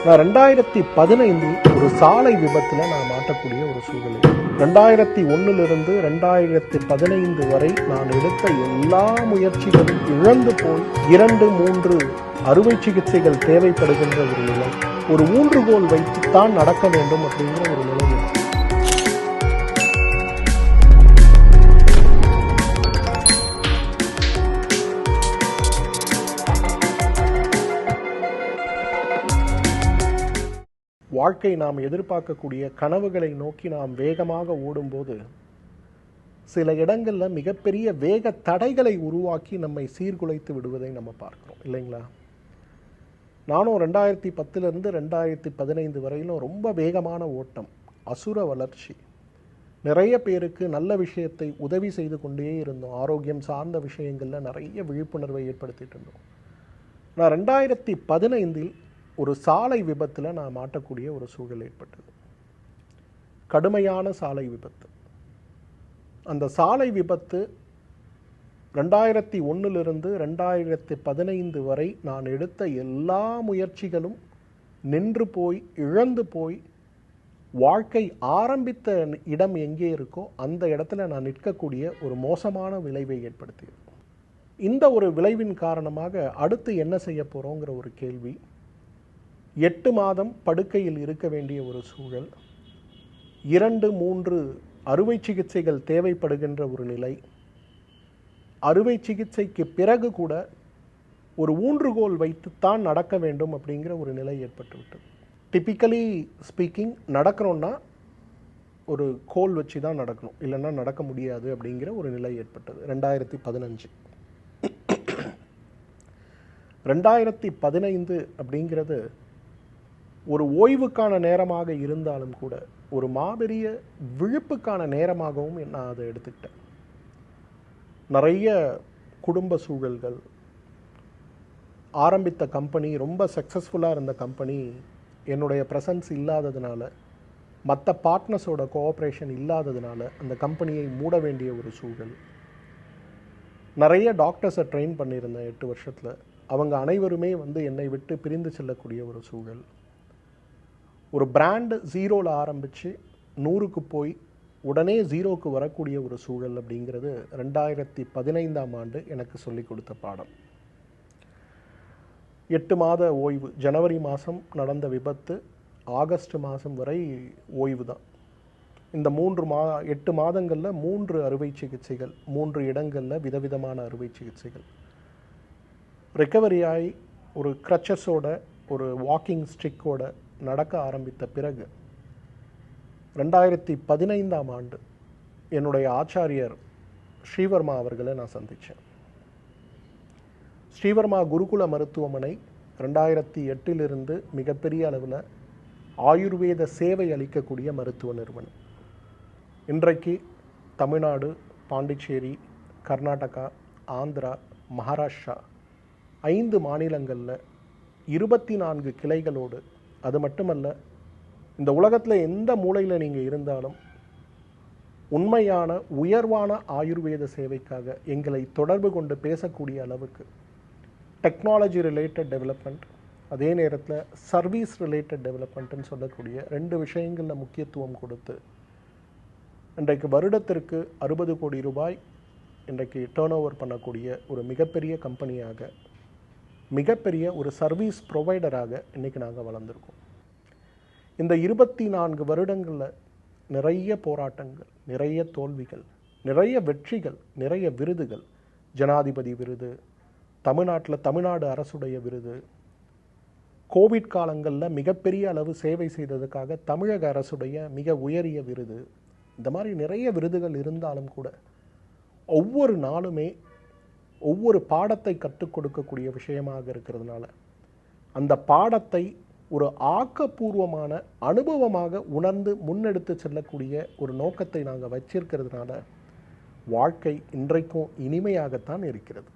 நான் 2015 ஒரு சாலை விபத்தில் நான் மாட்டக்கூடிய ஒரு சூழ்நிலை. 2001 2015 வரை நான் எடுத்த எல்லா முயற்சிகளும் இழந்து போய் 2-3 அறுவை சிகிச்சைகள் தேவைப்படுகின்ற ஒரு நிலை. ஒரு ஊன்றுகோல் வைத்துத்தான் நடக்க வேண்டும் அப்படிங்கிற ஒரு நிலை. வாழ்க்கை நாம் எதிர்பார்க்கக்கூடிய கனவுகளை நோக்கி நாம் வேகமாக ஓடும்போது சில இடங்களில் மிகப்பெரிய வேக தடைகளை உருவாக்கி நம்மை சீர்குலைத்து விடுவதை நம்ம பார்க்குறோம் இல்லைங்களா? நானும் 2010 2015 வரையிலும் ரொம்ப வேகமான ஓட்டம், அசுர வளர்ச்சி, நிறைய பேருக்கு நல்ல விஷயத்தை உதவி செய்து கொண்டே இருந்தோம். ஆரோக்கியம் சார்ந்த விஷயங்களில் நிறைய விழிப்புணர்வை ஏற்படுத்திட்டு இருந்தோம். நான் 2015 ஒரு சாலை விபத்தில் நான் மாட்டக்கூடிய ஒரு சூழல் ஏற்பட்டது. கடுமையான சாலை விபத்து. அந்த சாலை விபத்து 2001 2015 வரை நான் எடுத்த எல்லா முயற்சிகளும் நின்று போய் இழந்து போய் வாழ்க்கை ஆரம்பித்த இடம் எங்கே இருக்கோ அந்த இடத்துல நான் நிற்கக்கூடிய ஒரு மோசமான விளைவை ஏற்படுத்தியது. இந்த ஒரு விளைவின் காரணமாக அடுத்து என்ன செய்ய போகிறோங்கிற ஒரு கேள்வி. 8 மாதம் படுக்கையில் இருக்க வேண்டிய ஒரு சூழல், 2-3 அறுவை சிகிச்சைகள் தேவைப்படுகின்ற ஒரு நிலை. அறுவை சிகிச்சைக்கு பிறகு கூட ஒரு ஊன்றுகோல் வைத்துத்தான் நடக்க வேண்டும் அப்படிங்கிற ஒரு நிலை ஏற்பட்டுவிட்டது. டிப்பிக்கலி ஸ்பீக்கிங், நடக்கணும்னா ஒரு கோல் வச்சு தான் நடக்கணும், இல்லைன்னா நடக்க முடியாது அப்படிங்கிற ஒரு நிலை ஏற்பட்டது 2015. 2015 அப்படிங்கிறது ஒரு ஓய்வுக்கான நேரமாக இருந்தாலும் கூட ஒரு மாபெரிய விழிப்புக்கான நேரமாகவும் நான் அதை எடுத்துக்கிட்டேன். நிறைய குடும்ப சூழல்கள், ஆரம்பித்த கம்பெனி, ரொம்ப சக்ஸஸ்ஃபுல்லாக இருந்த கம்பெனி, என்னுடைய ப்ரெசன்ஸ் இல்லாததுனால, மற்ற பார்ட்னர்ஸோட கோஆப்ரேஷன் இல்லாததுனால அந்த கம்பெனியை மூட வேண்டிய ஒரு சூழல். நிறைய டாக்டர்ஸை ட்ரெயின் பண்ணியிருந்தேன் 8 வருஷத்தில். அவங்க அனைவருமே என்னை விட்டு பிரிந்து செல்லக்கூடிய ஒரு சூழல். ஒரு பிராண்டு 0ல் ஆரம்பித்து 100க்கு போய் உடனே 0க்கு வரக்கூடிய ஒரு சூழல் அப்படிங்கிறது 2015ஆம் ஆண்டு எனக்கு சொல்லிக் கொடுத்த பாடம். 8 மாத ஓய்வு. ஜனவரி மாதம் நடந்த விபத்து, ஆகஸ்ட் மாதம் வரை ஓய்வு தான். இந்த 8 மாதங்களில் 3 அறுவை சிகிச்சைகள், 3 இடங்களில் விதவிதமான அறுவை சிகிச்சைகள். ரெக்கவரி ஆகி ஒரு க்ரச்சஸோட, ஒரு வாக்கிங் ஸ்டிக்கோட நடக்க ஆரம்பித்த பிறகு 2015ஆம் ஆண்டு என்னுடைய ஆச்சாரியர் ஸ்ரீவர்மா அவர்களை நான் சந்தித்தேன். ஸ்ரீவர்மா குருகுல மருத்துவமனை 2008 மிகப்பெரிய அளவில் ஆயுர்வேத சேவை அளிக்கக்கூடிய மருத்துவ நிறுவனம். இன்றைக்கு தமிழ்நாடு, பாண்டிச்சேரி, கர்நாடகா, ஆந்திரா, மகாராஷ்டிரா 5 மாநிலங்களில் 24 கிளைகளோடு, அது மட்டுமல்ல, இந்த உலகத்தில் எந்த மூலையில் நீங்கள் இருந்தாலும் உண்மையான உயர்வான ஆயுர்வேத சேவைக்காக எங்களை தொடர்பு கொண்டு பேசக்கூடிய அளவுக்கு டெக்னாலஜி ரிலேட்டட் டெவலப்மெண்ட், அதே நேரத்தில் சர்வீஸ் ரிலேட்டட் டெவலப்மெண்ட்டுன்னு சொல்லக்கூடிய 2 விஷயங்களில் முக்கியத்துவம் கொடுத்து இன்றைக்கு வருடத்திற்கு 60 கோடி ரூபாய் இன்றைக்கு டேர்ன் ஓவர் பண்ணக்கூடிய ஒரு மிகப்பெரிய கம்பெனியாக, மிகப்பெரிய ஒரு சர்வீஸ் ப்ரொவைடராக இன்றைக்கி நாங்கள் வளர்ந்துருக்கோம். இந்த 24 வருடங்களில் நிறைய போராட்டங்கள், நிறைய தோல்விகள், நிறைய வெற்றிகள், நிறைய விருதுகள். ஜனாதிபதி விருது, தமிழ்நாட்டில் தமிழ்நாடு அரசுடைய விருது, கோவிட் காலங்களில் மிகப்பெரிய அளவு சேவை செய்ததுக்காக தமிழக அரசுடைய மிக உயரிய விருது. இந்த மாதிரி நிறைய விருதுகள் இருந்தாலும் கூட ஒவ்வொரு நாளுமே ஒவ்வொரு பாடத்தை கற்றுக் கொடுக்கக்கூடிய விஷயமாக இருக்கிறதுனால அந்த பாடத்தை ஒரு ஆக்கப்பூர்வமான அனுபவமாக உணர்ந்து முன்னெடுத்து செல்லக்கூடிய ஒரு நோக்கத்தை நாங்கள் வச்சிருக்கிறதுனால வாழ்க்கை இன்றைக்கும் இனிமையாகத்தான் இருக்கிறது.